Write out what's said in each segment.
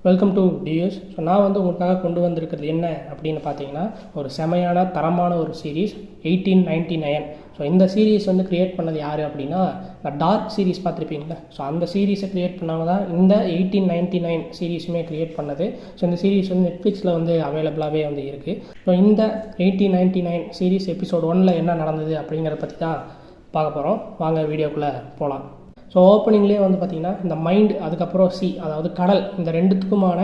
Welcome to டியூஸ். So நான் வந்து உங்களுக்காக கொண்டு வந்திருக்கிறது என்ன அப்படின்னு பார்த்தீங்கன்னா, ஒரு செமையான தரமான ஒரு சீரீஸ் 1899. ஸோ இந்த சீரீஸ் வந்து க்ரியேட் பண்ணது யார் அப்படின்னா, நான் டார்க் சீரீஸ் பார்த்துருப்பீங்களா, ஸோ அந்த சீரீஸை க்ரியேட் பண்ணவங்க தான் இந்த 1899 சீரீஸுமே க்ரியேட் பண்ணது. ஸோ இந்த சீரீஸ் வந்து நெட்ஃப்ளிக்ஸில் வந்து அவைலபிளாகவே வந்து இருக்குது. ஸோ இந்த 1899 சீரீஸ் எபிசோட் 1 என்ன நடந்தது அப்படிங்கிறத பற்றி தான் பார்க்க போகிறோம். வாங்க வீடியோக்குள்ளே போகலாம். ஸோ ஓப்பனிங்லேயே வந்து பார்த்திங்கன்னா, இந்த மைண்ட் அதுக்கப்புறம் சி, அதாவது கடல், இந்த ரெண்டுத்துக்குமான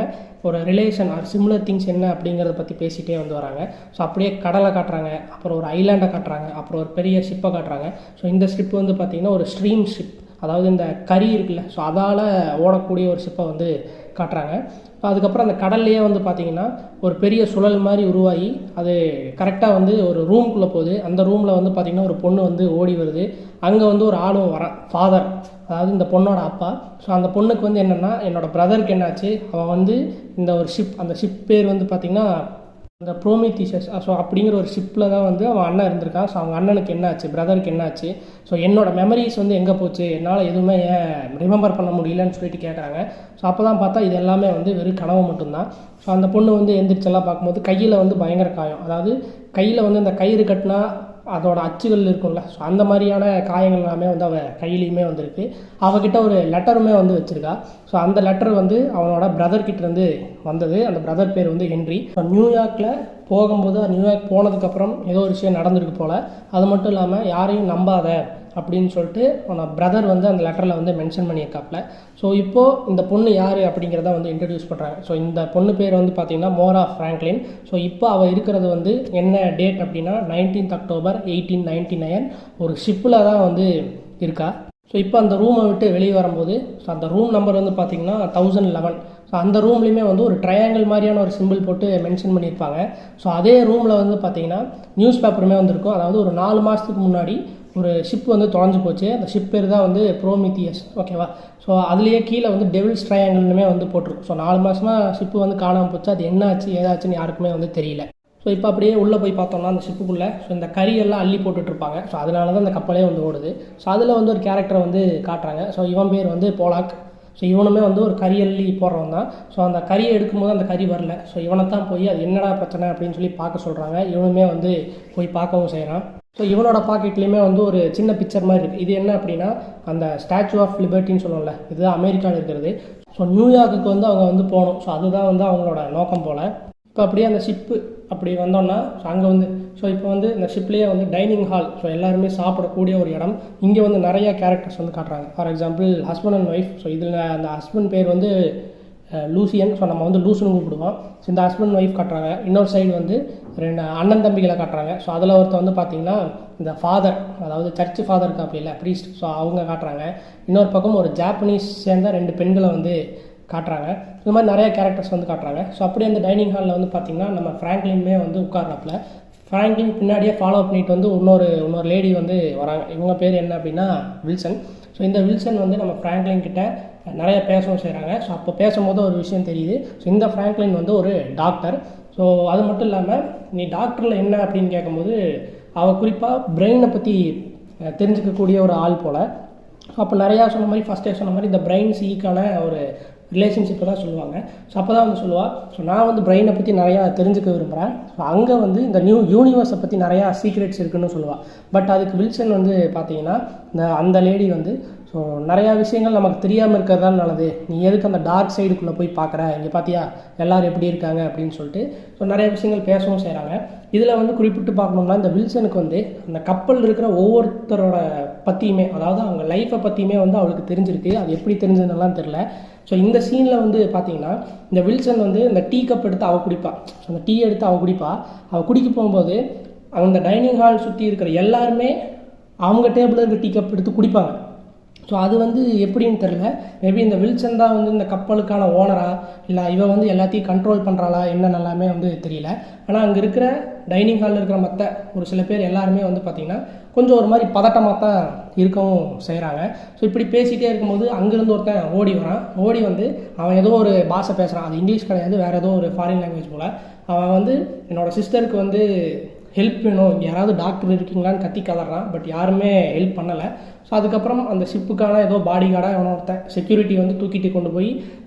ஒரு ரிலேஷன் ஆர் சிமிலர் திங்ஸ் என்ன அப்படிங்கிறத பற்றி பேசிகிட்டே வந்து வராங்க. ஸோ அப்படியே கடலை காட்டுறாங்க, அப்புறம் ஒரு ஐலாண்டை காட்டுறாங்க, அப்புறம் ஒரு பெரிய ஷிப்பை காட்டுறாங்க. ஸோ இந்த ஷிப் வந்து பார்த்திங்கன்னா ஒரு ஸ்ட்ரீம் ஷிப், அதாவது இந்த கரி இருக்குல்ல, ஸோ அதால் ஓடக்கூடிய ஒரு ஷிப்பை வந்து காட்டுறாங்க. அதுக்கப்புறம் அந்த கடல்லையே வந்து பார்த்திங்கன்னா ஒரு பெரிய சுழல் மாதிரி உருவாகி அது கரெக்டாக வந்து ஒரு ரூம்குள்ளே போகுது. அந்த ரூமில் வந்து பார்த்திங்கன்னா ஒரு பொண்ணு வந்து ஓடி வருது. அங்கே வந்து ஒரு ஆளும் வரான், ஃபாதர், அதாவது இந்த பொண்ணோட அப்பா. ஸோ அந்த பொண்ணுக்கு வந்து என்னென்னா, என்னோடய பிரதருக்கு என்னாச்சு, அவன் வந்து இந்த ஒரு ஷிப், அந்த ஷிப் பேர் வந்து பார்த்திங்கன்னா இந்த ப்ரோமித்தீஷஸ். ஸோ அப்படிங்கிற ஒரு ஷிப்பில் தான் வந்து அவன் அண்ணன் இருந்திருக்கான். ஸோ அவங்க அண்ணனுக்கு என்னாச்சு, பிரதருக்கு என்னாச்சு, ஸோ என்னோடய மெமரிஸ் வந்து எங்கே போச்சு, என்னால் எதுவுமே ஏன் ரிமெம்பர் பண்ண முடியலன்னு சொல்லிட்டு கேட்குறாங்க. ஸோ அப்போ தான் பார்த்தா இது எல்லாமே வந்து வெறும் கனவு மட்டும்தான். ஸோ அந்த பொண்ணு வந்து எந்திரிச்செல்லாம் பார்க்கும்போது கையில் வந்து பயங்கர காயம், அதாவது கையில் வந்து இந்த கயிறு கட்டினா அதோட அச்சுகள் இருக்கும்ல, ஸோ அந்த மாதிரியான காயங்கள் எல்லாமே வந்து அவள் கையிலையுமே வந்துருக்கு. அவகிட்ட ஒரு லெட்டருமே வந்து வச்சுருக்கா. ஸோ அந்த லெட்டர் வந்து அவனோட பிரதர்கிட்டேருந்து வந்தது. அந்த பிரதர் பேர் வந்து ஹென்றி. ஸோ நியூயார்க்கில் போகும்போது, நியூயார்க் போனதுக்கப்புறம் ஏதோ ஒரு விஷயம் நடந்திருக்கு போல். அது மட்டும் இல்லாமல் யாரையும் நம்பாத அப்படின்னு சொல்லிட்டு அவன் பிரதர் வந்து அந்த லெட்டரில் வந்து மென்ஷன் பண்ணியிருக்காப்புல. ஸோ இப்போது இந்த பொண்ணு யார் அப்படிங்கிறத வந்து இன்ட்ரடியூஸ் பண்ணுறாங்க. ஸோ இந்த பொண்ணு பேர் வந்து பார்த்திங்கன்னா மோரா ஃப்ராங்க்லின். ஸோ இப்போ அவள் இருக்கிறது வந்து என்ன டேட் அப்படின்னா 19th October 1899 ஒரு ஷிப்பில் தான் வந்து இருக்கா. ஸோ இப்போ அந்த ரூமை விட்டு வெளியே வரும்போது, ஸோ அந்த ரூம் நம்பர் வந்து பார்த்திங்கன்னா 1011. ஸோ அந்த ரூம்லேயுமே வந்து ஒரு ட்ரையாங்கிள் மாதிரியான ஒரு சிம்பிள் போட்டு மென்ஷன் பண்ணியிருப்பாங்க. ஸோ அதே ரூமில் வந்து பார்த்திங்கன்னா நியூஸ் பேப்பருமே வந்துருக்கும். அதாவது ஒரு 4 மாதத்துக்கு முன்னாடி ஒரு ஷிப் வந்து தொலைஞ்சு போச்சு. அந்த ஷிப் பேர் தான் வந்து ப்ரோமித்தியஸ், ஓகேவா. ஸோ அதுலேயே கீழே வந்து டெவில்ஸ் ட்ரையாங்கிள்னுமே வந்து போட்டிருக்கும். ஸோ 4 மாதமாக ஷிப்பு வந்து காணாமல் போச்சு. அது என்ன ஆச்சு ஏதாச்சுன்னு யாருக்குமே வந்து தெரியல. ஸோ இப்போ அப்படியே உள்ளே போய் பார்த்தோம்னா அந்த ஷிப்புக்குள்ளே ஸோ இந்த கரியெல்லாம் அள்ளி போட்டுட்ருப்பாங்க. ஸோ அதனால தான் அந்த கப்பலே வந்து ஓடுது. ஸோ அதில் வந்து ஒரு கேரக்டரை வந்து காட்டுறாங்க. ஸோ இவன் பேர் வந்து போலாக். ஸோ இவனுமே வந்து ஒரு கறி அள்ளி போடுறவன் தான். ஸோ அந்த கறியை எடுக்கும்போது அந்த கறி வரல. ஸோ இவனை தான் போய் அது என்னடா பிரச்சனை அப்படின்னு சொல்லி பார்க்க சொல்கிறாங்க. இவனுமே வந்து போய் பார்க்கவும் செய்கிறான். ஸோ இவனோட பாக்கெட்லேயுமே வந்து ஒரு சின்ன பிக்சர் மாதிரி இருக்குது. இது என்ன அப்படின்னா அந்த ஸ்டாச்சு ஆஃப் லிபர்ட்டின்னு சொல்லுவோம்ல, இதுதான் அமெரிக்காவில் இருக்கிறது. ஸோ நியூயார்க்குக்கு வந்து அவங்க வந்து போகணும். ஸோ அதுதான் வந்து அவங்களோட நோக்கம் போல். இப்போ அப்படியே அந்த ஷிப்பு அப்படி வந்தோன்னா ஸோ அங்கே வந்து இப்போ வந்து இந்த ஷிப்லேயே வந்து டைனிங் ஹால், ஸோ எல்லாருமே சாப்பிடக்கூடிய ஒரு இடம். இங்கே வந்து நிறையா கேரக்டர்ஸ் வந்து காட்டுறாங்க. For example husband and wife. So இதில் அந்த ஹஸ்பண்ட் பேர் வந்து லூசியன். ஸோ நம்ம வந்து லூசுன்னு கூப்பிடுவோம். ஸோ இந்த ஹஸ்பண்ட் ஒய்ஃப் காட்டுறாங்க. இன்னொரு சைடு வந்து 2 அண்ணன் தம்பிகளை காட்டுறாங்க. ஸோ அதில் ஒருத்தர் வந்து பார்த்திங்கன்னா இந்த ஃபாதர், அதாவது சர்ச்சு ஃபாதருக்கு அப்படி இல்லை ப்ரீஸ்ட், ஸோ அவங்க காட்டுறாங்க. இன்னொரு பக்கம் ஒரு ஜாப்பனீஸ் சேர்ந்த 2 பெண்களை வந்து காட்டுறாங்க. இந்த மாதிரி நிறைய கேரக்டர்ஸ் வந்து காட்டுறாங்க. ஸோ அப்படியே அந்த டைனிங் ஹாலில் வந்து பார்த்திங்கன்னா நம்ம ஃப்ராங்க்லினுமே வந்து உட்கார்றாப்புல. ஃப்ராங்க்லின் பின்னாடியே ஃபாலோ பண்ணிட்டு வந்து இன்னொரு லேடி வந்து வராங்க. இவங்க பேர் என்ன அப்படின்னா வில்சன். ஸோ இந்த வில்சன் வந்து நம்ம ஃப்ராங்க்லின் கிட்ட நிறைய பேசவும் செய்கிறாங்க. ஸோ அப்போ பேசும்போது ஒரு விஷயம் தெரியுது. ஸோ இந்த ஃப்ராங்க்லின் வந்து ஒரு டாக்டர். ஸோ அது மட்டும் இல்லாமல் நீ டாக்டரில் என்ன அப்படின்னு கேட்கும்போது அவள் குறிப்பாக பிரெயினை பற்றி தெரிஞ்சுக்கக்கூடிய ஒரு ஆள் போல். ஸோ அப்போ நிறையா சொன்ன மாதிரி ஃபஸ்ட்டே சொன்ன மாதிரி இந்த பிரெயின் சீக்கான ஒரு ரிலேஷன்ஷிப்பை தான் சொல்லுவாங்க. ஸோ அப்போ தான் வந்து சொல்லுவாள், ஸோ நான் வந்து பிரெயினை பற்றி நிறையா தெரிஞ்சுக்க விரும்புகிறேன். ஸோ அங்கே வந்து இந்த யூனிவர்ஸை பற்றி நிறையா சீக்ரெட்ஸ் இருக்குதுன்னு சொல்லுவாள். பட் அதுக்கு வில்சன் வந்து பார்த்தீங்கன்னா அந்த லேடி வந்து ஸோ நிறையா விஷயங்கள் நமக்கு தெரியாமல் இருக்கிறது தான் நல்லது, நீ எதுக்கு அந்த டார்க் சைடுக்குள்ளே போய் பார்க்குற, இங்கே பார்த்தியா எல்லோரும் எப்படி இருக்காங்க அப்படின்னு சொல்லிட்டு ஸோ நிறைய விஷயங்கள் பேசவும் செய்கிறாங்க. இதில் வந்து குறிப்பிட்டு பார்க்கணும்னா இந்த வில்சனுக்கு வந்து அந்த கப்பல் இருக்கிற ஒவ்வொருத்தரோட பற்றியுமே, அதாவது அவங்க லைஃப்பை பற்றியுமே வந்து அவளுக்கு தெரிஞ்சிருக்கு. அது எப்படி தெரிஞ்சதுன்னெல்லாம் தெரில. ஸோ இந்த சீனில் வந்து பார்த்திங்கன்னா இந்த வில்சன் வந்து இந்த டீ கப் எடுத்து அவள் குடிப்பாள். ஸோ அந்த டீ எடுத்து அவள் குடிப்பாள். அவள் குடிக்க போகும்போது அந்த டைனிங் ஹால் சுற்றி இருக்கிற எல்லாருமே அவங்க டேபிளில் இருக்க டீ கப் எடுத்து குடிப்பாங்க. ஸோ அது வந்து எப்படின்னு தெரில. மேபி இந்த வில்சன் தான் வந்து இந்த கப்பலுக்கான ஓனரா, இல்லை இவன் வந்து எல்லாத்தையும் கண்ட்ரோல் பண்ணுறாளா என்னன்னு எல்லாமே வந்து தெரியல. ஆனால் அங்கே இருக்கிற டைனிங் ஹாலில் இருக்கிற மற்ற ஒரு சில பேர் எல்லாருமே வந்து பார்த்திங்கன்னா கொஞ்சம் ஒரு மாதிரி பதட்டமாக தான் இருக்கவும் செய்கிறாங்க. ஸோ இப்படி பேசிகிட்டே இருக்கும்போது அங்கேருந்து ஒருத்தன் ஓடி வரான். ஓடி வந்து அவன் ஏதோ ஒரு பாஷை பேசுகிறான். அது இங்கிலீஷ் கிடையாது, வேறு ஏதோ ஒரு ஃபாரின் லாங்குவேஜ் போல். அவன் வந்து என்னோடய சிஸ்டருக்கு வந்து ஹெல்ப் வேணும், இங்கே யாராவது டாக்டர் இருக்கீங்களான்னு கத்தி கதறான். பட் யாருமே ஹெல்ப் பண்ணலை. ஸோ அதுக்கப்புறம் அந்த ஷிப்புக்கான ஏதோ பாடி கார்டாக எவனொருத்தன் செக்யூரிட்டி வந்து தூக்கிட்டு கொண்டு போய்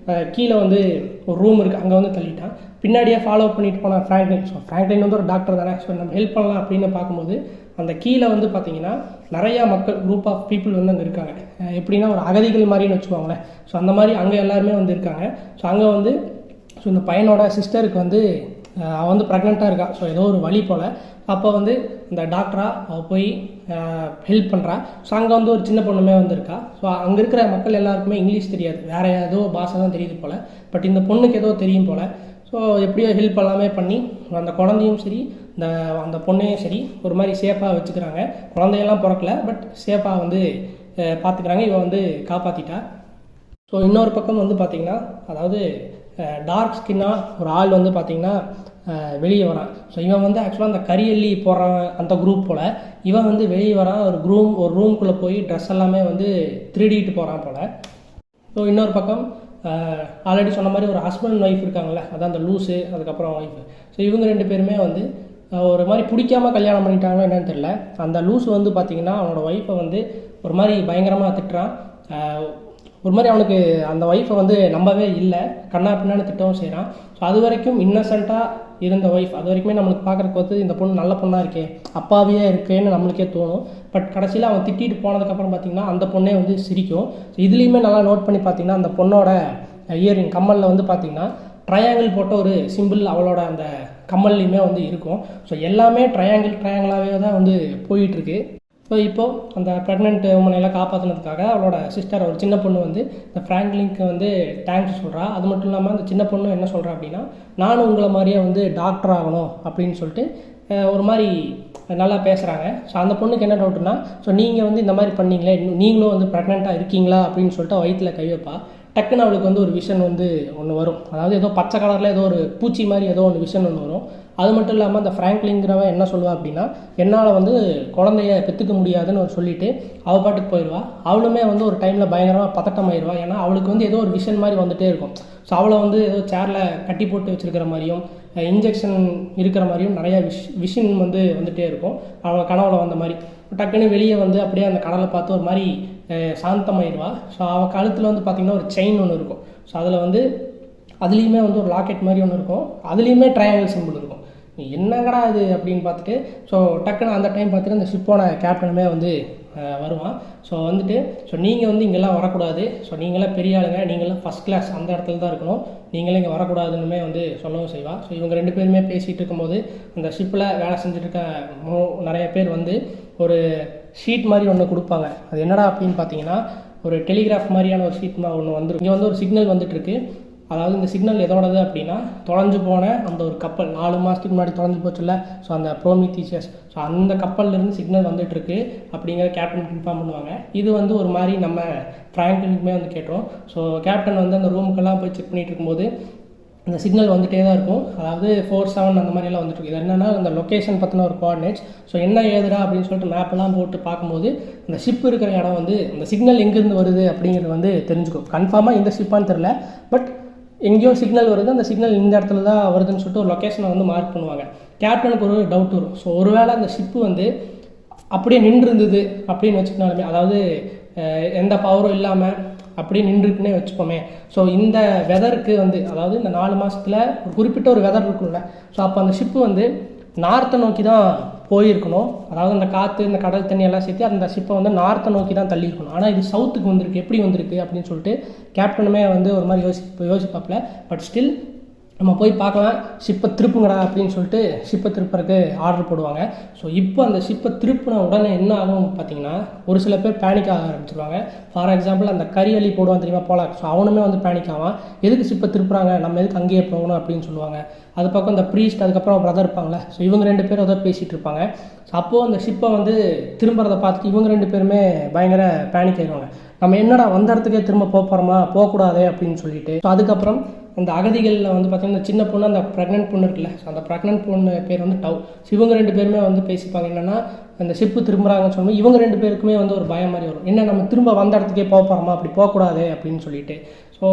கீழே வந்து ஒரு ரூம் இருக்குது, அங்கே வந்து தள்ளிட்டான். பின்னாடியே ஃபாலோ பண்ணிட்டு போன ஃப்ராங்க்லின். ஸோ ஃப்ராங்க்லின் வந்து ஒரு டாக்டர் தானே, ஸோ நம்ம ஹெல்ப் பண்ணலாம் அப்படின்னு பார்க்கும்போது அந்த கீழே வந்து பார்த்திங்கன்னா நிறையா மக்கள், குரூப் ஆஃப் பீப்புள் வந்து அங்கே இருக்காங்க. எப்படின்னா ஒரு அகதிகள் மாதிரின்னு வச்சுக்கோங்களேன். ஸோ அந்த மாதிரி அங்கே எல்லாருமே வந்து இருக்காங்க. ஸோ அங்கே வந்து ஸோ இந்த பையனோட சிஸ்டருக்கு வந்து அவள் வந்து ப்ரெக்னெண்ட்டாக இருக்கா. ஸோ ஏதோ ஒரு வழி போல். அப்போ வந்து இந்த டாக்டராக அவள் போய் ஹெல்ப் பண்ணுறா. ஸோ அங்கே வந்து ஒரு சின்ன பொண்ணுமே வந்து இருக்கா. ஸோ அங்கே இருக்கிற மக்கள் எல்லாருக்குமே இங்கிலீஷ் தெரியாது, வேறு ஏதோ பாஷை தான் தெரியுது போல். பட் இந்த பொண்ணுக்கு ஏதோ தெரியும் போல். ஸோ எப்படியோ ஹெல்ப் எல்லாமே பண்ணி அந்த குழந்தையும் சரி அந்த பொண்ணையும் சரி ஒரு மாதிரி சேஃபாக வச்சுக்கிறாங்க. குழந்தையெல்லாம் பிறக்கல, பட் சேஃபாக வந்து பார்த்துக்கிறாங்க. இவன் வந்து காப்பாற்றிட்டா. ஸோ இன்னொரு பக்கம் வந்து பார்த்திங்கன்னா, அதாவது டார்க் ஸ்கின்னாக ஒரு ஆள் வந்து பார்த்திங்கன்னா வெளியே வரான். ஸோ இவன் வந்து ஆக்சுவலாக அந்த கரியல்லி போடுறான் அந்த குரூப் போல். இவன் வந்து வெளியே வரான், ஒரு ரூம்குள்ளே போய் ட்ரெஸ் எல்லாமே வந்து திருடிட்டு போகிறான் போல். ஸோ இன்னொரு பக்கம் ஆல்ரெடி சொன்ன மாதிரி ஒரு ஹஸ்பண்ட் ஒய்ஃப் இருக்காங்களே, அதான் அந்த லூஸு, அதுக்கப்புறம் ஒய்ஃபு. ஸோ இவங்க 2 பேருமே வந்து ஒரு மாதிரி பிடிக்காமல் கல்யாணம் பண்ணிட்டாங்களோ என்னன்னு தெரில. அந்த லூஸு வந்து பார்த்திங்கன்னா அவனோட ஒய்ஃபை வந்து ஒரு மாதிரி பயங்கரமாக திட்டுறான். ஒரு மாதிரி அவனுக்கு அந்த ஒய்ஃபை வந்து நம்பவே இல்லை, கண்ணா பின்னான்னு திட்டவும் செய்கிறான். ஸோ அது வரைக்கும் இன்னசென்ட்டாக இருந்த ஒய்ஃப் அது வரைக்குமே நம்மளுக்கு பார்க்குறக்கு வந்து இந்த பொண்ணு நல்ல பொண்ணாக இருக்கே, அப்பாவியே இருக்கேன்னு நம்மளுக்கே தோணும். பட் கடைசியில் அவன் திட்டிட்டு போனதுக்கப்புறம் பார்த்திங்கன்னா அந்த பொண்ணே வந்து சிரிக்கும். ஸோ இதுலேயுமே நல்லா நோட் பண்ணி பார்த்திங்கன்னா அந்த பொண்ணோட இயரிங் கம்மலில் வந்து பார்த்திங்கன்னா ட்ரையாங்கிள் போட்ட ஒரு சிம்பிள் அவளோட அந்த கம்மல்லையுமே வந்து இருக்கும். ஸோ எல்லாமே ட்ரையாங்கிளாகவே தான் வந்து போயிட்டுருக்கு. ஸோ இப்போது அந்த ப்ரெக்னென்ட் உமனையெல்லாம் காப்பாற்றினதுக்காக அவளோட சிஸ்டர் ஒரு சின்ன பொண்ணு வந்து இந்த ஃப்ராங்க்லினுக்கு வந்து தேங்க்ஸ் சொல்கிறா. அது மட்டும் இல்லாமல் அந்த சின்ன பொண்ணு என்ன சொல்கிறா அப்படின்னா, நானும் உங்களை மாதிரியே வந்து டாக்டர் ஆகணும் அப்படின்னு சொல்லிட்டு ஒரு மாதிரி நல்லா பேசுகிறாங்க. ஸோ அந்த பொண்ணுக்கு என்ன டவுட்னா, ஸோ நீங்கள் வந்து இந்த மாதிரி பண்ணீங்களே, நீங்களும் வந்து ப்ரெக்னெண்ட்டாக இருக்கீங்களா அப்படின்னு சொல்லிட்டு வயிற்றில் கை வைப்பா. டக்குன்னு அவளுக்கு வந்து ஒரு விஷன் வந்து ஒன்று வரும். அதாவது ஏதோ பச்சை கலரில் ஏதோ ஒரு பூச்சி மாதிரி ஏதோ ஒன்று விஷன் ஒன்று வரும். அது மட்டும் இல்லாமல் அந்த ஃப்ராங்க்லிங்கிறவன் என்ன சொல்லுவா அப்படின்னா, என்னால் வந்து குழந்தைய பெற்றுக்க முடியாதுன்னு ஒரு சொல்லிவிட்டு அவள் பாட்டுக்கு போயிடுவா. அவளுமே வந்து ஒரு டைமில் பயங்கரமாக பதட்டமாயிடுவா. ஏன்னா அவளுக்கு வந்து ஏதோ ஒரு விஷன் மாதிரி வந்துகிட்டே இருக்கும். ஸோ அவளை வந்து ஏதோ சேரில் கட்டி போட்டு வச்சுருக்கிற மாதிரியும் இன்ஜெக்ஷன் இருக்கிற மாதிரியும் நிறையா விஷன் வந்து வந்துகிட்டே இருக்கும். அவளை கனவுல வந்த மாதிரி டக்குன்னு வெளியே வந்து அப்படியே அந்த கடலை பார்த்து ஒரு மாதிரி சாந்தமாயிடுவா. ஸோ அவள் கழுத்தில் வந்து பார்த்திங்கன்னா ஒரு செயின் ஒன்று இருக்கும். ஸோ அதில் வந்து அதுலேயுமே வந்து ஒரு லாக்கெட் மாதிரி ஒன்று இருக்கும், அதுலேயுமே ட்ரையாங்கிள் சிம்பிள் இருக்கும். என்னங்கடா இது அப்படின்னு பார்த்துட்டு ஸோ டக்குன்னு அந்த டைம் பார்த்துட்டு அந்த ஷிப்போட கேப்டனுமே வந்து வருவான். ஸோ வந்துட்டு ஸோ நீங்கள் வந்து இங்கெல்லாம் வரக்கூடாது, ஸோ நீங்களாம் பெரிய ஆளுங்க, நீங்களாம் ஃபஸ்ட் கிளாஸ் அந்த இடத்துல தான் இருக்கணும், நீங்களும் இங்கே வரக்கூடாதுன்னுமே வந்து சொல்லவும் செய்வாள். ஸோ இவங்க 2 பேருமே பேசிகிட்டு இருக்கும்போது அந்த ஷிப்பில் வேலை செஞ்சுட்டு இருக்க நிறைய பேர் வந்து ஒரு ஷீட் மாதிரி ஒன்று கொடுப்பாங்க. அது என்னடா அப்படின்னு பார்த்தீங்கன்னா ஒரு டெலிகிராஃப் மாதிரியான ஒரு ஷீட் ஒன்று வந்துடும். இங்கே வந்து ஒரு சிக்னல் வந்துட்டுருக்கு. அதாவது இந்த சிக்னல் எதோடது அப்படின்னா, தொலைஞ்சு போன அந்த ஒரு கப்பல் 4 மாதத்துக்கு முன்னாடி தொலைஞ்சு போச்சுல்ல, ஸோ அந்த ப்ரோமித்தீசியஸ், ஸோ அந்த கப்பல்லேருந்து சிக்னல் வந்துட்டுருக்கு அப்படிங்கிற கேப்டனுக்கு இன்ஃபார்ம் பண்ணுவாங்க. இது வந்து ஒரு மாதிரி நம்ம ஃப்ராங்க்லினுக்குமே வந்து கேட்டோம். ஸோ கேப்டன் வந்து அந்த ரூமுக்கெல்லாம் போய் செக் பண்ணிகிட்டு இருக்கும்போது அந்த சிக்னல் வந்துகிட்டே தான் இருக்கும். அதாவது 47 அந்த மாதிரியெல்லாம் வந்துட்டு இது என்னென்னா அந்த லொக்கேஷன் பற்றின ஒரு கோஆர்டினேட்ஸ். ஸோ என்ன ஏதுடா அப்படின்னு சொல்லிட்டு மேப்பெல்லாம் போட்டு பார்க்கும்போது அந்த ஷிப் இருக்கிற இடம் வந்து அந்த சிக்னல் எங்கேருந்து வருது அப்படிங்கிறது வந்து தெரிஞ்சுக்கும். கன்ஃபார்மாக இந்த ஷிப்பான்னு தெரில, பட் எங்கேயோ சிக்னல் வருது, அந்த சிக்னல் இந்த இடத்துல தான் வருதுன்னு சொல்லிட்டு ஒரு லொக்கேஷனை வந்து மார்க் பண்ணுவாங்க. கேப்டனுக்கு ஒரு டவுட் வரும். ஸோ ஒருவேளை அந்த ஷிப்பு வந்து அப்படியே நின்றுருந்தது அப்படின்னு வச்சுக்கினாலுமே, அதாவது எந்த பவரும் இல்லாமல் அப்படியே நின்றுக்குன்னே வச்சுப்போமே. ஸோ இந்த வெதருக்கு வந்து அதாவது இந்த 4 மாதத்தில் ஒரு குறிப்பிட்ட ஒரு வெதர் இருக்கும்ல, ஸோ அப்போ அந்த ஷிப்பு வந்து நார்த்தை நோக்கி தான் போயிருக்கணும். அதாவது அந்த காற்று இந்த கடல் தண்ணி எல்லாம் சேர்த்து அந்த ஷிப்பை வந்து நார்த்தை நோக்கி தான் தள்ளியிருக்கணும். ஆனால் இது சவுத்துக்கு வந்திருக்கு, எப்படி வந்திருக்கு அப்படின்னு சொல்லிட்டு கேப்டனுமே வந்து ஒரு மாதிரி யோசிப்பாப்புல. பட் ஸ்டில் நம்ம போய் பார்க்கலாம், ஷிப்பை திருப்புங்கடா அப்படின்னு சொல்லிட்டு ஷிப்பை திருப்புறதுக்கு ஆர்டர் போடுவாங்க. ஸோ இப்போ அந்த ஷிப்பை திருப்பின உடனே என்ன ஆகும் பார்த்தீங்கன்னா, ஒரு சில பேர் பேனிக் ஆக ஆரம்பிச்சிருவாங்க. ஃபார் எக்ஸாம்பிள் அந்த கரியலி போடுவான் தெரியுமா போலாக், ஸோ அவனுமே வந்து பேனிக் ஆவான். எதுக்கு ஷிப்பை திருப்புறாங்க, நம்ம எதுக்கு அங்கேயே போகணும் அப்படின்னு சொல்லுவாங்க. அது பக்கம் இந்த ப்ரீஸ்ட் அதுக்கப்புறம் பிரதர் இருப்பாங்களே, ஸோ இவங்க 2 பேரும் ஏதோ பேசிகிட்டு இருப்பாங்க. ஸோ அப்போது அந்த ஷிப்பை வந்து திரும்புறதை பார்த்துட்டு இவங்க 2 பேருமே பயங்கர பேனிக் ஆகிடுவாங்க. நம்ம என்னடா வந்த இடத்துக்கே திரும்ப போகிறோமா, போகக்கூடாதே அப்படின்னு சொல்லிட்டு. ஸோ அதுக்கப்புறம் அந்த அகதிகளில் வந்து பார்த்திங்கன்னா சின்ன பொண்ணு, அந்த ப்ரெக்னென்ட் பொண்ணு இருக்குல்ல, ஸோ அந்த ப்ரெக்னென்ட் பொண்ணு பேர் வந்து டவ். ஸோ இவங்க 2 பேருமே வந்து பேசிப்பாங்க. என்னென்னா அந்த ஷிப்பு திரும்புகிறாங்கன்னு சொல்லும்போது இவங்க 2 பேருக்குமே வந்து ஒரு பயம் மாதிரி வரும். என்ன நம்ம திரும்ப வந்த இடத்துக்கே போகிறோமா, அப்படி போகக்கூடாது அப்படின்னு சொல்லிட்டு. ஸோ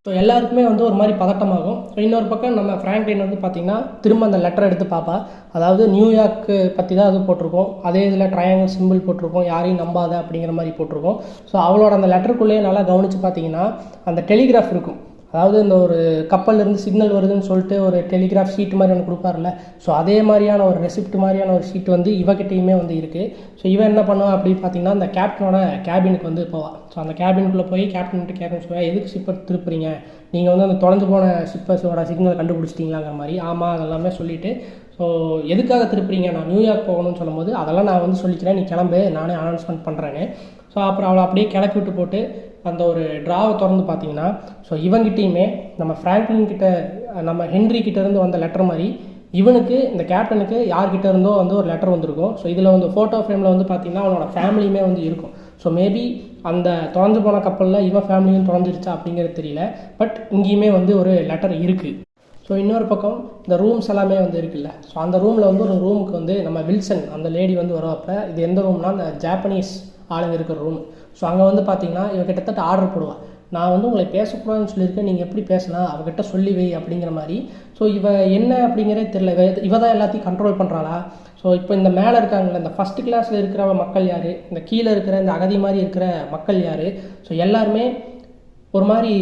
ஸோ எல்லாருக்குமே வந்து ஒரு மாதிரி பதட்டமாகும். ஸோ இன்னொரு பக்கம் நம்ம ஃப்ராங்க்லின் வந்து பார்த்திங்கன்னா திரும்ப அந்த லெட்டர் எடுத்து பார்ப்பா. அதாவது நியூயார்க்கு பற்றி தான் அது போட்டிருக்கோம், அதே இதில் ட்ரையாங்கிள் சிம்பிள் போட்டிருக்கோம், யாரையும் நம்பாத அப்படிங்கிற மாதிரி போட்டிருக்கோம். ஸோ அவளோட அந்த லெட்டருக்குள்ளேயே நல்லா கவனித்து பார்த்தீங்கன்னா அந்த டெலிகிராஃப் இருக்கும். அதாவது இந்த ஒரு கப்பல்லேருந்து சிக்னல் வருதுன்னு சொல்லிட்டு ஒரு டெலிகிராஃப் ஷீட் மாதிரி ஒன்று கொடுப்பார்ல, ஸோ அதே மாதிரியான ஒரு ரெசிப்ட் மாதிரியான ஒரு ஷீட் வந்து இவகிட்டையுமே வந்து இருக்குது. ஸோ இவன் என்ன பண்ணுவான் அப்படின்னு பார்த்தீங்கன்னா அந்த கேப்டனோட கேபினுக்கு வந்து போவான். ஸோ அந்த கேபினுக்குள்ளே போய் கேப்டன்கிட்ட கேட்கணும்னு சொல்லுவேன், எதுக்கு ஷிப்பை திருப்புறீங்க, நீங்கள் வந்து அந்த தொலைஞ்சு போன ஷிப்பர்ஸோட சிக்னல் கண்டுபிடிச்சிட்டிங்களாங்கிற மாதிரி. ஆமாம் அதெல்லாமே சொல்லிவிட்டு, ஸோ எதுக்காக திருப்புறீங்க, நான் நியூயார்க் போகணும்னு சொல்லும்போது அதெல்லாம் நான் வந்து சொல்லிக்கிறேன், நீ கிளம்பு, நானே அனௌன்ஸ்மெண்ட் பண்ணுறேன்னு. ஸோ அப்புறம் அவளை அப்படியே கிளப்பி விட்டு போட்டு அந்த ஒரு ட்ராவை திறந்து பார்த்தீங்கன்னா, ஸோ இவங்கிட்டையுமே நம்ம ஃப்ராங்க்லின் கிட்ட நம்ம ஹென்ரி கிட்டேருந்து வந்த லெட்டர் மாதிரி இவனுக்கு இந்த கேப்டனுக்கு யார்கிட்ட இருந்தோ வந்து ஒரு லெட்டர் வந்திருக்கும். ஸோ இதில் வந்து ஃபோட்டோ ஃப்ரேமில் வந்து பார்த்திங்கன்னா அவனோட ஃபேமிலியுமே வந்து இருக்கும். ஸோ மேபி அந்த தொலைஞ்சு போன கப்பலில் இவன் ஃபேமிலியும் தொலைஞ்சிருச்சா அப்படிங்கிறது தெரியல, பட் இங்கேயுமே வந்து ஒரு லெட்டர் இருக்குது. ஸோ இன்னொரு பக்கம் இந்த ரூம்ஸ் எல்லாமே வந்து இருக்குல்ல, ஸோ அந்த ரூமில் வந்து ஒரு ரூமுக்கு வந்து நம்ம வில்சன் அந்த லேடி வந்து வரப்போ, இது எந்த ரூம்னா அந்த ஜாப்பனீஸ் ஆளுங்க இருக்கிற ரூம். ஸோ அங்கே வந்து பார்த்தீங்கன்னா இவ கிட்டத்தட்ட ஆர்டர் போடுவாள், நான் வந்து உங்களை பேசக்கூடாதுன்னு சொல்லியிருக்கேன், நீங்கள் எப்படி பேசலாம், அவகிட்ட சொல்லி வை அப்படிங்கிற மாதிரி. ஸோ இவ என்ன அப்படிங்கிறதே தெரியல, இவ தான் எல்லாத்தையும் கண்ட்ரோல் பண்ணுறாளா. ஸோ இப்போ இந்த மேலே இருக்காங்களே இந்த ஃபஸ்ட்டு கிளாஸில் இருக்கிற மக்கள் யார், இந்த கீழே இருக்கிற இந்த அகதி மாதிரி இருக்கிற மக்கள் யார், ஸோ எல்லாருமே ஒரு மாதிரி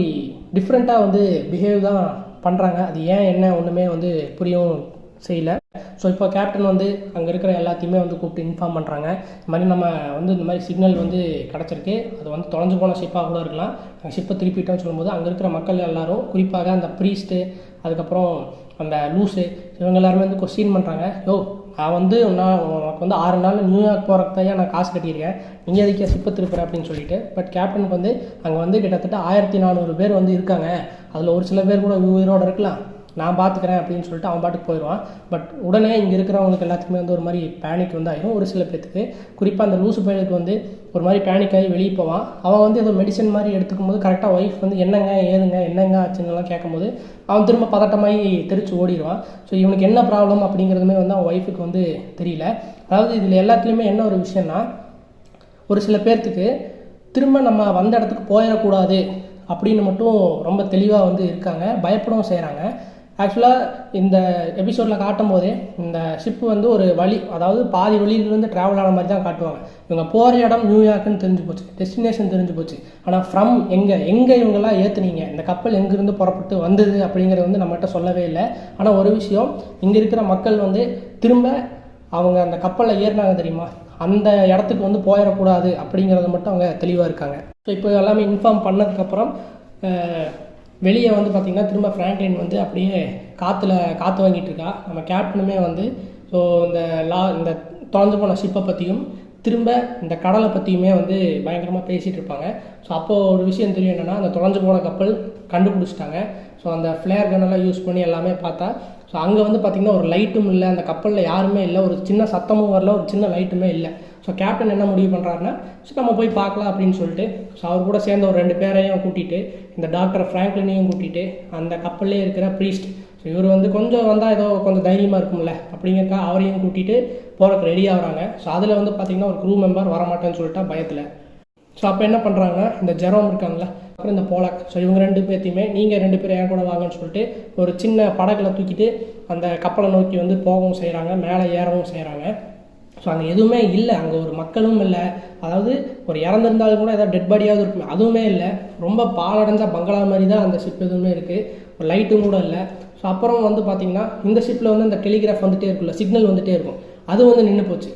டிஃப்ரெண்ட்டாக வந்து பிஹேவ் தான் பண்ணுறாங்க. அது ஏன் என்ன ஒன்றுமே வந்து புரியவும் செய்யலை. ஸோ இப்போ கேப்டன் வந்து அங்கே இருக்கிற எல்லாத்தையுமே வந்து கூப்பிட்டு இன்ஃபார்ம் பண்ணுறாங்க, இந்த மாதிரி நம்ம வந்து இந்த மாதிரி சிக்னல் வந்து கிடச்சிருக்கு, அது வந்து தொலைஞ்சு போன ஷிப்பாக கூட இருக்கலாம், நாங்கள் ஷிப்பை திருப்பிட்டோம்னு சொல்லும்போது அங்கே இருக்கிற மக்கள் எல்லாரும், குறிப்பாக அந்த ப்ரீஸ்ட்டு, அதுக்கப்புறம் அந்த லூஸு, இவங்க எல்லாருமே வந்து கொஸ்டின் பண்ணுறாங்க, யோ நான் வந்து உனக்கு வந்து 6 நாள் நியூயார்க் போகிறக்கு தான் நான் காசு கட்டியிருக்கேன், நீங்கள் எதுக்கே ஷிப்பை திருப்புற அப்படின்னு சொல்லிட்டு. பட் கேப்டனுக்கு வந்து அங்கே வந்து கிட்டத்தட்ட 1400 பேர் வந்து இருக்காங்க, அதில் ஒரு சில பேர் கூட உயிரோடு இருக்கலாம், நான் பார்த்துக்கிறேன் அப்படின்னு சொல்லிட்டு அவன் பாட்டுக்கு போயிடுவான். பட் உடனே இங்கே இருக்கிறவங்களுக்கு எல்லாத்துக்குமே வந்து ஒரு மாதிரி பேனிக் வந்து ஆகிடும். ஒரு சில பேருக்கு, குறிப்பாக அந்த லூசு பையனுக்கு வந்து ஒரு மாதிரி பேனிக் ஆகி வெளியே போவான். அவன் வந்து ஏதோ மெடிசன் மாதிரி எடுத்துக்கும் போது கரெக்டாக ஒய்ஃப் வந்து என்னங்க ஏதுங்க என்னங்க ஆச்சுன்னெலாம் கேட்கும்போது அவன் திரும்ப பதட்டமாகி தெரிச்சு ஓடிடுவான். ஸோ இவனுக்கு என்ன ப்ராப்ளம் அப்படிங்கிறதுமே வந்து அவன் ஒய்ஃபுக்கு வந்து தெரியல. அதாவது இதில் எல்லாத்துலேயுமே என்ன ஒரு விஷயம்னா, ஒரு சில பேர்த்துக்கு திரும்ப நம்ம வந்த இடத்துக்கு போயிடக்கூடாது அப்படின்னு மட்டும் ரொம்ப தெளிவாக வந்து இருக்காங்க, பயப்படவும் செய்கிறாங்க. ஆக்சுவலாக இந்த எபிசோடில் காட்டும் போதே இந்த ஷிப்பு வந்து ஒரு வழி, அதாவது பாதி வழியிலிருந்து ட்ராவல் ஆன மாதிரி தான் காட்டுவாங்க. இவங்க போகிற இடம் நியூயார்க்குன்னு தெரிஞ்சு போச்சு, டெஸ்டினேஷன் தெரிஞ்சு போச்சு, ஆனால் ஃப்ரம் எங்கே இவங்கெல்லாம் ஏற்றுனீங்க, இந்த கப்பல் எங்கேருந்து புறப்பட்டு வந்தது அப்படிங்கிறது வந்து நம்மகிட்ட சொல்லவே இல்லை. ஆனால் ஒரு விஷயம், இங்கே இருக்கிற மக்கள் வந்து திரும்ப அவங்க அந்த கப்பலில் ஏறினாங்க தெரியுமா, அந்த இடத்துக்கு வந்து போயிடக்கூடாது அப்படிங்கிறத மட்டும் அவங்க தெளிவாக இருக்காங்க. ஸோ இப்போ எல்லாமே இன்ஃபார்ம் பண்ணதுக்கப்புறம் வெளியே வந்து பார்த்திங்கன்னா திரும்ப ஃப்ராங்க்லின் வந்து அப்படியே காற்று வாங்கிட்டு இருக்கா. நம்ம கேப்டனுமே வந்து ஸோ இந்த தொலைஞ்சு போன ஷிப்பை பற்றியும் திரும்ப இந்த கடலை பற்றியுமே வந்து பயங்கரமாக பேசிகிட்டு இருப்பாங்க. ஸோ அப்போது ஒரு விஷயம் தெரியும், என்னென்னா அந்த தொலைஞ்சு போன கப்பல் கண்டுபிடிச்சிட்டாங்க. ஸோ அந்த ஃப்ளேர் கன்னெல்லாம் யூஸ் பண்ணி எல்லாமே பார்த்தா, ஸோ அங்கே வந்து பார்த்திங்கன்னா ஒரு லைட்டும் இல்லை, அந்த கப்பலில் யாருமே இல்லை, ஒரு சின்ன சத்தமும் வரல, ஒரு சின்ன லைட்டுமே இல்லை. ஸோ கேப்டன் என்ன முடிவு பண்ணுறாருன்னா, ஸோ நம்ம போய் பார்க்கலாம் அப்படின்னு சொல்லிட்டு, ஸோ அவர் கூட சேர்ந்த ஒரு 2 பேரையும் கூட்டிகிட்டு, இந்த டாக்டர் ஃப்ராங்க்லினையும் கூட்டிகிட்டு, அந்த கப்பல்லே இருக்கிற ப்ரீஸ்ட், ஸோ இவர் வந்து கொஞ்சம் வந்தால் ஏதோ கொஞ்சம் தைரியமாக இருக்கும்ல அப்படிங்கிறக்கா அவரையும் கூட்டிகிட்டு போகிறக்கு ரெடி ஆகிறாங்க. ஸோ அதில் வந்து பார்த்திங்கன்னா ஒரு க்ரூ மெம்பர் வரமாட்டேன்னு சொல்லிட்டா பயத்தில். ஸோ அப்போ என்ன பண்ணுறாங்கன்னா, இந்த ஜெரோம் இருக்காங்களே, அப்புறம் இந்த போலாக், ஸோ இவங்க 2 பேர்த்தையுமே நீங்கள் 2 பேரும் என் கூட வாங்கன்னு சொல்லிட்டு ஒரு சின்ன படகுல தூக்கிட்டு அந்த கப்பலை நோக்கி வந்து போகவும் செய்கிறாங்க, மேலே ஏறவும் செய்கிறாங்க. ஸோ அங்கே எதுவுமே இல்லை, அங்கே ஒரு மக்களும் இல்லை, அதாவது ஒரு இறந்துருந்தாலும் கூட ஏதாவது டெட் பாடியாவது இருக்குமே, அதுவுமே இல்லை, ரொம்ப பாலடைஞ்ச பங்களா மாதிரி தான் அந்த ஷிப் எதுவுமே இருக்குது, ஒரு லைட்டும் கூட இல்லை. ஸோ அப்புறம் வந்து பார்த்திங்கன்னா இந்த ஷிப்பில் வந்து இந்த டெலிகிராஃப் வந்துகிட்டே இருக்குல்ல, சிக்னல் வந்துகிட்டே இருக்கும், அது வந்து நின்று போச்சு.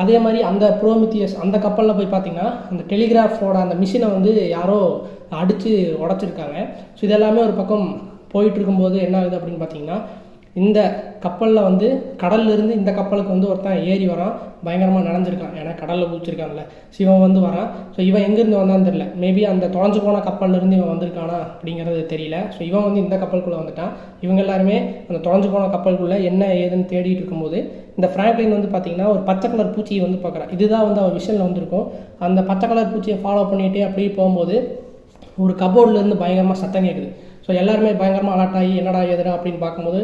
அதே மாதிரி அந்த ப்ரோமித்தியஸ் அந்த கப்பலில் போய் பார்த்திங்கன்னா அந்த டெலிகிராஃபோட அந்த மிஷினை வந்து யாரோ அடித்து உடச்சிருக்காங்க. ஸோ இதெல்லாமே ஒரு பக்கம் போயிட்டுருக்கும்போது என்ன ஆகுது அப்படின்னு பார்த்திங்கன்னா, இந்த கப்பலில் வந்து கடல்லேருந்து இந்த கப்பலுக்கு வந்து ஒருத்தன் ஏறி வரான், பயங்கரமாக நனைஞ்சிருக்கான், ஏன்னா கடலில் குதிச்சிருக்கான்ல. சிவன் வந்து வரான். ஸோ இவன் எங்கேருந்து வந்தான்னு தெரியல, மேபி அந்த தொலைஞ்சு போன கப்பல்லேருந்து இவன் வந்திருக்கானா அப்படிங்கிறது தெரியல. ஸோ இவன் வந்து இந்த கப்பலுக்குள்ளே வந்துட்டான். இவங்க எல்லாருமே அந்த தொலைஞ்சு போன கப்பலுக்குள்ளே என்ன ஏதுன்னு தேடிட்டு இருக்கும்போது இந்த ஃப்ராங்க்லின் வந்து பார்த்திங்கன்னா ஒரு பச்சை கலர் பூச்சியை வந்து பார்க்குறான். இதுதான் வந்து அவன் விஷனில் வந்திருக்கும். அந்த பச்சை கலர் பூச்சியை ஃபாலோ பண்ணிகிட்டே அப்படியே போகும்போது ஒரு கபோர்ட்லேருந்து பயங்கரமாக சத்தம் கேட்குது. ஸோ எல்லாருமே பயங்கரமாக அலர்ட் ஆகி என்னடா எதுடா அப்படின்னு பார்க்கும்போது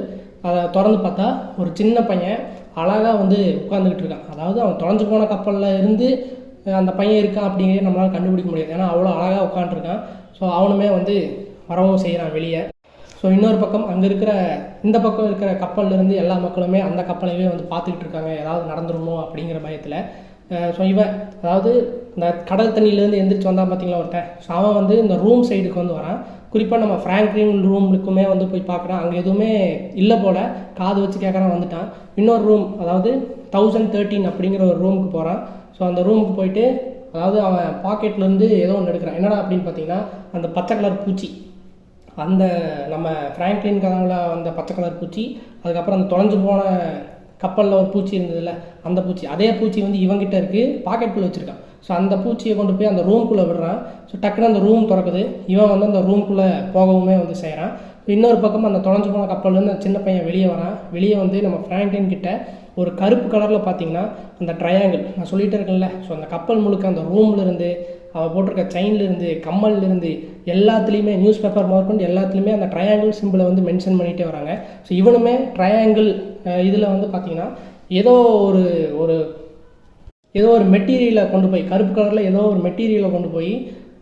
அதை திறந்து பார்த்தா ஒரு சின்ன பையன் அழகாக வந்து உட்காந்துக்கிட்டு இருக்கான். அதாவது அவன் தொலைஞ்சு போன கப்பலில் இருந்து அந்த பையன் இருக்கான் அப்படிங்கிறத நம்மளால் கண்டுபிடிக்க முடியாது, ஏன்னா அவ்வளோ அழகாக உட்காந்துருக்கான். ஸோ அவனுமே வந்து வரவும் செய்கிறான் வெளியே. ஸோ இன்னொரு பக்கம் அங்கே இருக்கிற இந்த பக்கம் இருக்கிற கப்பல்லேருந்து எல்லா மக்களுமே அந்த கப்பலையே வந்து பார்த்துக்கிட்டு இருக்காங்க, ஏதாவது நடந்துருமோ அப்படிங்கிற பயத்தில். ஸோ இவன் அதாவது இந்த கடல் தண்ணியிலேருந்து எந்திரிச்சு வந்தான் பார்த்தீங்களா ஒருத்தன். ஸோ அவன் வந்து இந்த ரூம் சைடுக்கு வந்து வரான். குறிப்பாக நம்ம ஃப்ராங்க்லின் ரூமுக்குமே வந்து போய் பார்க்குறான். அங்கே எதுவுமே இல்லை போல், காது வச்சு கேட்குறான், வந்துட்டான். இன்னொரு ரூம் அதாவது 1013 அப்படிங்கிற ஒரு ரூமுக்கு போகிறான். ஸோ அந்த ரூமுக்கு போயிட்டு அதாவது அவன் பாக்கெட்லேருந்து ஏதோ ஒன்று எடுக்கிறான். என்னடா அப்படின்னு பார்த்தீங்கன்னா அந்த பச்சை கலர் பூச்சி, அந்த நம்ம ஃப்ராங்க்லின் கனவுல அந்த பச்சை கலர் பூச்சி, அதுக்கப்புறம் அந்த தொலைஞ்சு போன கப்பலில் ஒரு பூச்சி இருந்ததில்ல அந்த பூச்சி, அதே பூச்சி வந்து இவங்கிட்ட இருக்குது, பாக்கெட்டுக்குள்ளே வச்சுருக்கான். ஸோ அந்த பூச்சியை கொண்டு போய் அந்த ரூம்குள்ளே விடுறான். ஸோ டக்குன்னு அந்த ரூம் திறக்குது. இவன் வந்து அந்த ரூம்குள்ளே போகவுமே வந்து செய்கிறான். இன்னொரு பக்கம் அந்த தொலைஞ்சு போன கப்பல்லேருந்து அந்த சின்ன பையன் வெளியே வரான். வெளியே வந்து நம்ம ஃப்ராங்க்லின் கிட்ட ஒரு கருப்பு கலரில் பார்த்தீங்கன்னா அந்த ட்ரையாங்கிள் நான் சொல்லிகிட்டே இருக்கேன்ல. ஸோ அந்த கப்பல் முழுக்க அந்த ரூம்லேருந்து அவள் போட்டிருக்க செயின்லேருந்து கம்மல்லேருந்து எல்லாத்துலேயுமே நியூஸ் பேப்பர் முதற்கொண்டு எல்லாத்துலேயுமே அந்த ட்ரையாங்கிள் சிம்பிளை வந்து மென்ஷன் பண்ணிகிட்டே வராங்க. ஸோ இவனுமே ட்ரையாங்கிள் இதில் வந்து பார்த்திங்கன்னா ஏதோ ஒரு மெட்டீரியலை கொண்டு போய் கருப்பு கலரில் ஏதோ ஒரு மெட்டீரியலை கொண்டு போய்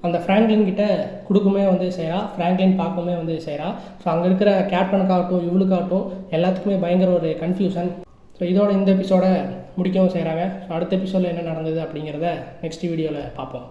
அந்த ஃப்ராங்க்லின் கிட்ட கொடுக்குமே வந்து செய்கிறா. ஃப்ராங்க்லின் பார்க்குமே வந்து செய்கிறா. ஸோ அங்கே இருக்கிற கேப்டனுக்காகட்டும் இவளுக்காகட்டும் எல்லாத்துக்குமே பயங்கர ஒரு கன்ஃபியூஷன். ஸோ இதோட இந்த எபிசோட முடிக்கவும் செய்கிறாங்க. ஸோ அடுத்த எபிசோடில் என்ன நடந்தது அப்படிங்கிறத நெக்ஸ்ட் வீடியோவில் பார்ப்போம்.